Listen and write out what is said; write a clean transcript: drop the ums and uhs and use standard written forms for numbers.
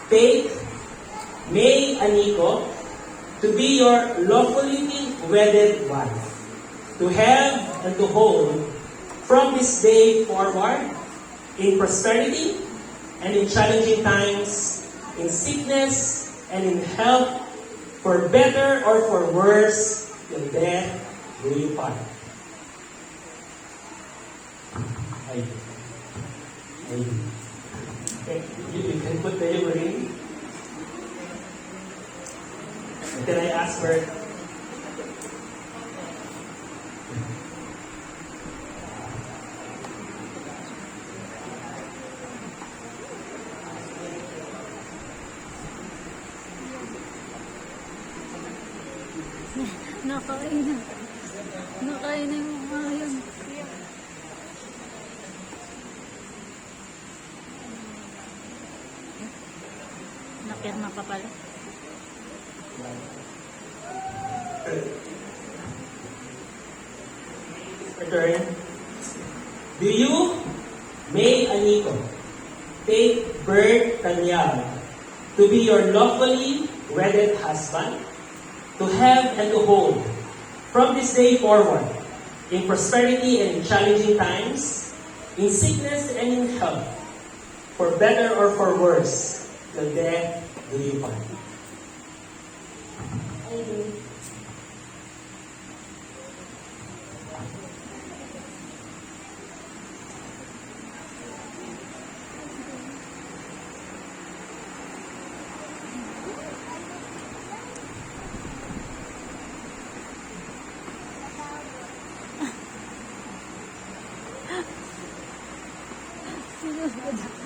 take May Anico to be your lawfully wedded wife, to have and to hold from this day forward in prosperity and in challenging times, in sickness and in health, for better or for worse, till death do you part. I do. Okay, you can put the ring. Can I ask for Nakain na. Nakain na yung mga yun. Napirma pa pala. return? Do you, May Anico, take Bert Tanyag to be your lawfully wedded husband, to have and to hold from this day forward, in prosperity and in challenging times, in sickness and in health, for better or for worse, till death do you part? I do. Sino ba?